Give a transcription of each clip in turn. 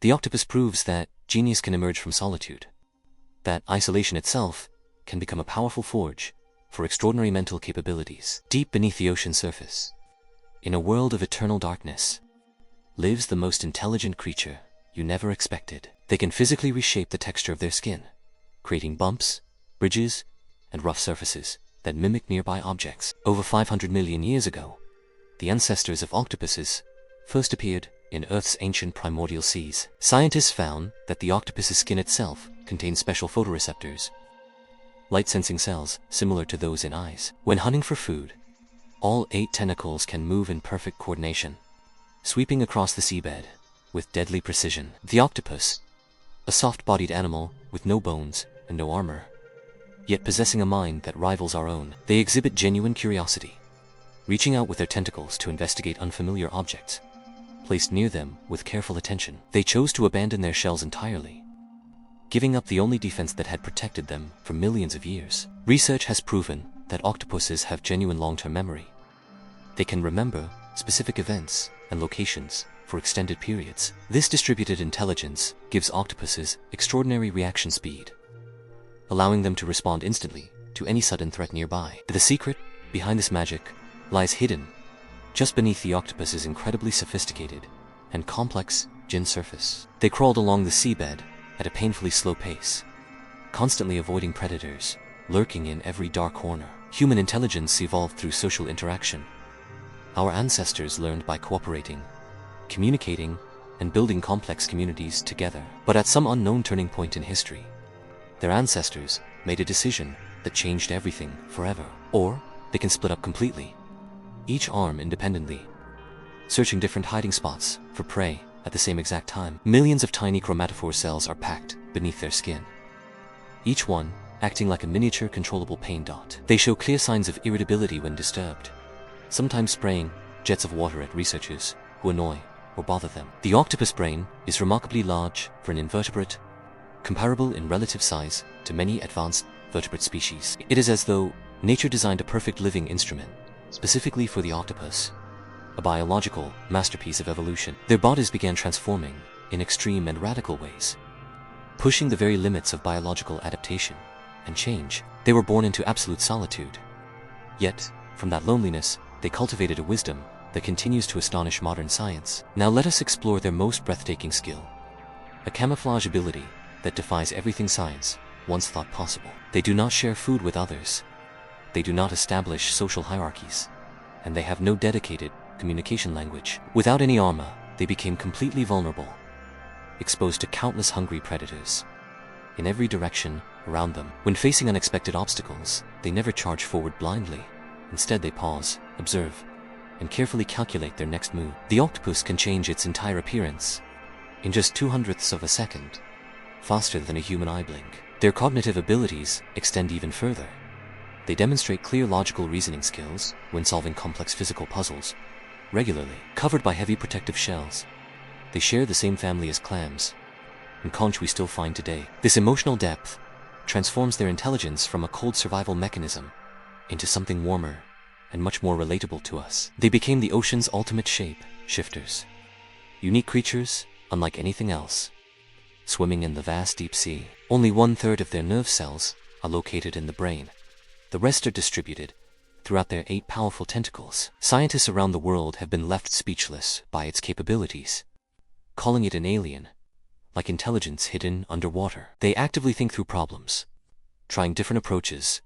The octopus proves that genius can emerge from solitude, that isolation itself can become a powerful forge for extraordinary mental capabilities. Deep beneath the ocean surface, in a world of eternal darkness, lives the most intelligent creature you never expected. They can physically reshape the texture of their skin, creating bumps, bridges, and rough surfaces that mimic nearby objects. Over 500 million years ago, the ancestors of octopuses first appeared in Earth's ancient primordial seas. Scientists found that the octopus's skin itself contained special photoreceptors, light-sensing cells similar to those in eyes. When hunting for food, all 8 tentacles can move in perfect coordination, sweeping across the seabed with deadly precision. The octopus, a soft-bodied animal with no bones and no armor, yet possessing a mind that rivals our own. They exhibit genuine curiosity, reaching out with their tentacles to investigate unfamiliar objects placed near them with careful attention. They chose to abandon their shells entirely, giving up the only defense that had protected them for millions of years. Research has proven that octopuses have genuine long-term memory. They can remember specific events and locations for extended periods. This distributed intelligence gives octopuses extraordinary reaction speed, allowing them to respond instantly to any sudden threat nearby. The secret behind this magic lies hidden just beneath the octopus's incredibly sophisticated and complex gin surface. They crawled along the seabed at a painfully slow pace, constantly avoiding predators lurking in every dark corner. Human intelligence evolved through social interaction. Our ancestors learned by cooperating, communicating, and building complex communities together. But at some unknown turning point in history, their ancestors made a decision that changed everything forever. Or they can split up completely, each arm independently, searching different hiding spots for prey at the same exact time. Millions of tiny chromatophore cells are packed beneath their skin, each one acting like a miniature controllable pain dot. They show clear signs of irritability when disturbed, sometimes spraying jets of water at researchers who annoy or bother them. The octopus brain is remarkably large for an invertebrate, comparable in relative size to many advanced vertebrate species. It is as though nature designed a perfect living instrument specifically for the octopus, a biological masterpiece of evolution. Their bodies began transforming in extreme and radical ways, pushing the very limits of biological adaptation and change. They were born into absolute solitude, yet from that loneliness they cultivated a wisdom that continues to astonish modern science. Now let us explore their most breathtaking skill, a camouflage ability that defies everything science once thought possible. They do not share food with others, they do not establish social hierarchies, and they have no dedicated communication language. Without any armor, they became completely vulnerable, exposed to countless hungry predators in every direction around them. When facing unexpected obstacles, they never charge forward blindly. Instead, they pause, observe, and carefully calculate their next move. The octopus can change its entire appearance in just 0.02 of a second, faster than a human eye blink. Their cognitive abilities extend even further. They demonstrate clear logical reasoning skills when solving complex physical puzzles regularly. Covered by heavy protective shells, they share the same family as clams and conch we still find today. This emotional depth transforms their intelligence from a cold survival mechanism into something warmer and much more relatable to us. They became the ocean's ultimate shape shifters, unique creatures unlike anything else, swimming in the vast deep sea. Only 1/3 of their nerve cells are located in the brain. The rest are distributed throughout their 8 powerful tentacles. Scientists around the world have been left speechless by its capabilities, calling it an alien, like intelligence hidden underwater. They actively think through problems, trying different approaches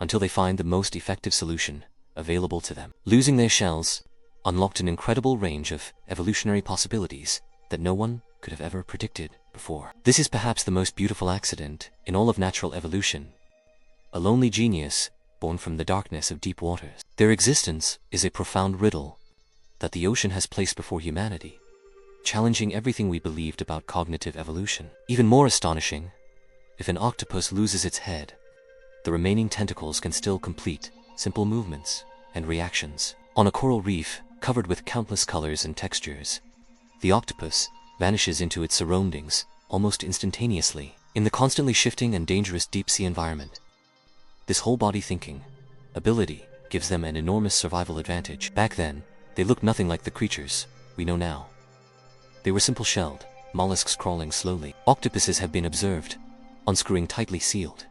until they find the most effective solution available to them. Losing their shells unlocked an incredible range of evolutionary possibilities that no one could have ever predicted before. This is perhaps the most beautiful accident in all of natural evolution, a lonely genius born from the darkness of deep waters. Their existence is a profound riddle that the ocean has placed before humanity, challenging everything we believed about cognitive evolution. Even more astonishing, if an octopus loses its head, the remaining tentacles can still complete simple movements and reactions. On a coral reef covered with countless colors and textures, the octopus vanishes into its surroundings almost instantaneously. In the constantly shifting and dangerous deep-sea environment, this whole-body thinking ability gives them an enormous survival advantage. Back then, they looked nothing like the creatures we know now. They were simple-shelled, mollusks crawling slowly. Octopuses have been observed, unscrewing tightly sealed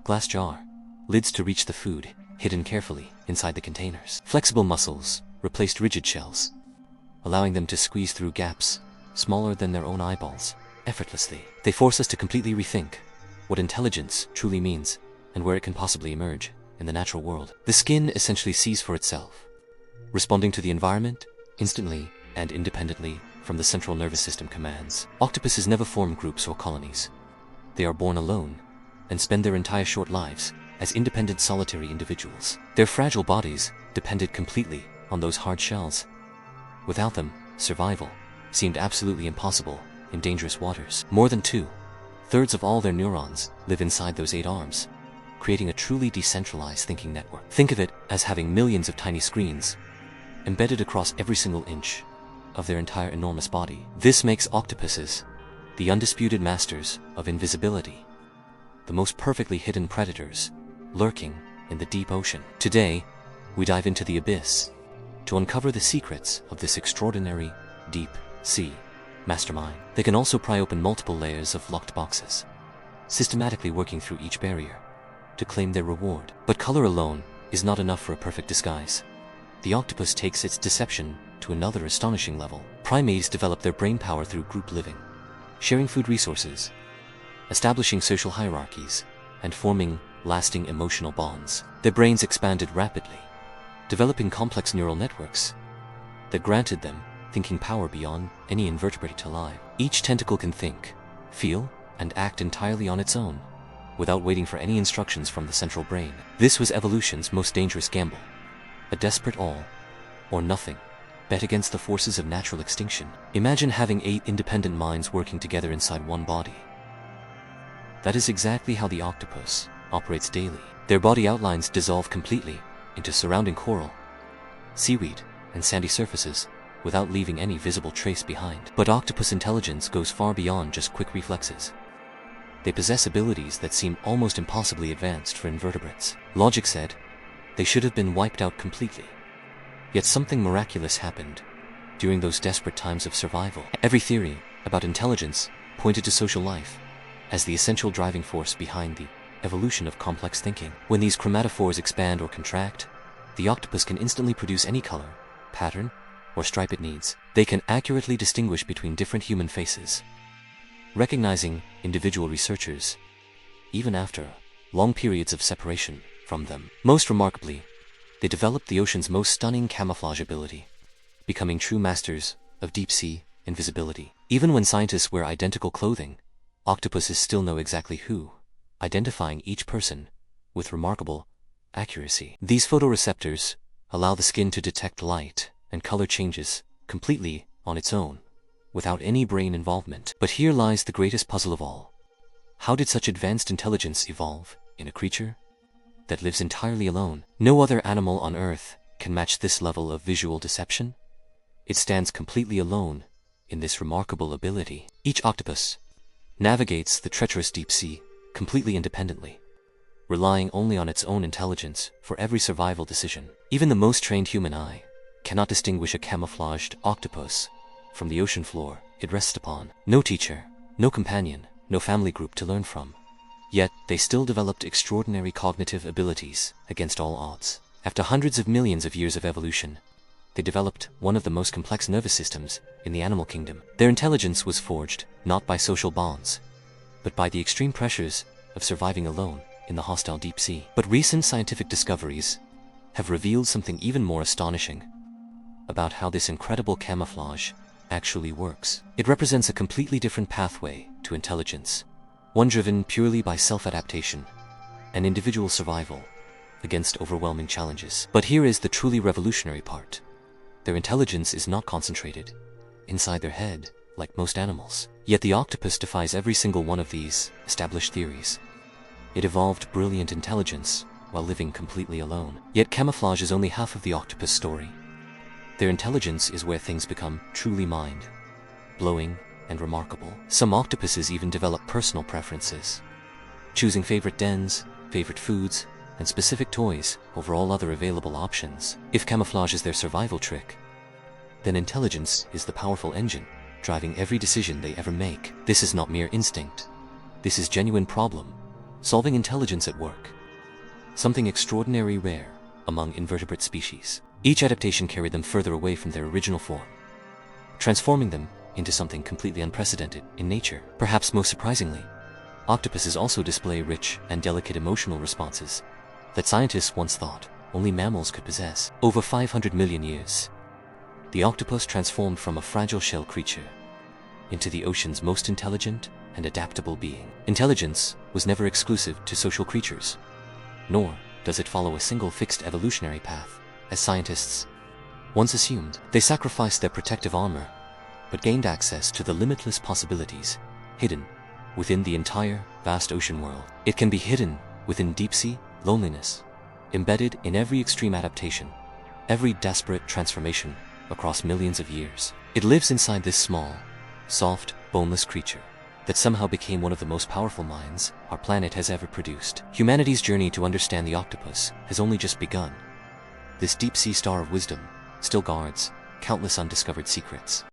glass jar, lids to reach the food, hidden carefully inside the containers. Flexible muscles replaced rigid shells, allowing them to squeeze through gaps smaller than their own eyeballs, effortlessly. They force us to completely rethink what intelligence truly means and where it can possibly emerge in the natural world. The skin essentially sees for itself, responding to the environment instantly and independently from the central nervous system commands. Octopuses never form groups or colonies. They are born alone and spend their entire short lives as independent solitary individuals. Their fragile bodies depended completely on those hard shells. Without them, survival seemed absolutely impossible in dangerous waters. More than 2/3 of all their neurons live inside those 8 arms, creating a truly decentralized thinking network. Think of it as having millions of tiny screens embedded across every single inch of their entire enormous body. This makes octopuses the undisputed masters of invisibility, the most perfectly hidden predators lurking in the deep ocean. Today, we dive into the abyss to uncover the secrets of this extraordinary deep sea mastermind. They can also pry open multiple layers of locked boxes, systematically working through each barrier to claim their reward. But color alone is not enough for a perfect disguise. The octopus takes its deception to another astonishing level. Primates develop their brain power through group living, sharing food resources, establishing social hierarchies, and forming lasting emotional bonds. Their brains expanded rapidly, developing complex neural networks that granted them thinking power beyond any invertebrate alive. Each tentacle can think, feel, and act entirely on its own, without waiting for any instructions from the central brain. This was evolution's most dangerous gamble, a desperate all or nothing bet against the forces of natural extinction. Imagine having 8 independent minds working together inside one body. That is exactly how the octopus operates daily. Their body outlines dissolve completely into surrounding coral, seaweed, and sandy surfaces without leaving any visible trace behind. But octopus intelligence goes far beyond just quick reflexes. They possess abilities that seem almost impossibly advanced for invertebrates. Logic said they should have been wiped out completely. Yet something miraculous happened during those desperate times of survival. Every theory about intelligence pointed to social life as the essential driving force behind the evolution of complex thinking. When these chromatophores expand or contract, the octopus can instantly produce any color, pattern, or stripe it needs. They can accurately distinguish between different human faces, recognizing individual researchers even after long periods of separation from them. Most remarkably, they developed the ocean's most stunning camouflage ability, becoming true masters of deep-sea invisibility. Even when scientists wear identical clothing, octopuses still know exactly who, identifying each person with remarkable accuracy. These photoreceptors allow the skin to detect light and color changes completely on its own, without any brain involvement. But here lies the greatest puzzle of all. How did such advanced intelligence evolve in a creature that lives entirely alone? No other animal on Earth can match this level of visual deception. It stands completely alone in this remarkable ability. Each octopus navigates the treacherous deep sea completely independently, relying only on its own intelligence for every survival decision. Even the most trained human eye cannot distinguish a camouflaged octopus from the ocean floor it rests upon. No teacher, no companion, no family group to learn from. Yet they still developed extraordinary cognitive abilities against all odds. After hundreds of millions of years of evolution, they developed one of the most complex nervous systems in the animal kingdom. Their intelligence was forged not by social bonds, but by the extreme pressures of surviving alone in the hostile deep sea. But recent scientific discoveries have revealed something even more astonishing about how this incredible camouflage actually works. It represents a completely different pathway to intelligence, one driven purely by self-adaptation and individual survival against overwhelming challenges. But here is the truly revolutionary part. Their intelligence is not concentrated inside their head like most animals. Yet the octopus defies every single one of these established theories. It evolved brilliant intelligence while living completely alone. Yet camouflage is only half of the octopus story. Their intelligence is where things become truly mind-blowing and remarkable. Some octopuses even develop personal preferences, choosing favorite dens, favorite foods, and specific toys over all other available options. If camouflage is their survival trick, then intelligence is the powerful engine driving every decision they ever make. This is not mere instinct. This is genuine problem-solving intelligence at work. Something extraordinarily rare among invertebrate species. Each adaptation carried them further away from their original form, transforming them into something completely unprecedented in nature. Perhaps most surprisingly, octopuses also display rich and delicate emotional responses that scientists once thought only mammals could possess. Over 500 million years, the octopus transformed from a fragile shell creature into the ocean's most intelligent and adaptable being. Intelligence was never exclusive to social creatures, nor does it follow a single fixed evolutionary path, as scientists once assumed. They sacrificed their protective armor, but gained access to the limitless possibilities hidden within the entire vast ocean world. It can be hidden within deep sea loneliness, embedded in every extreme adaptation, every desperate transformation across millions of years. It lives inside this small, soft, boneless creature that somehow became one of the most powerful minds our planet has ever produced. Humanity's journey to understand the octopus has only just begun. This deep-sea star of wisdom still guards countless undiscovered secrets.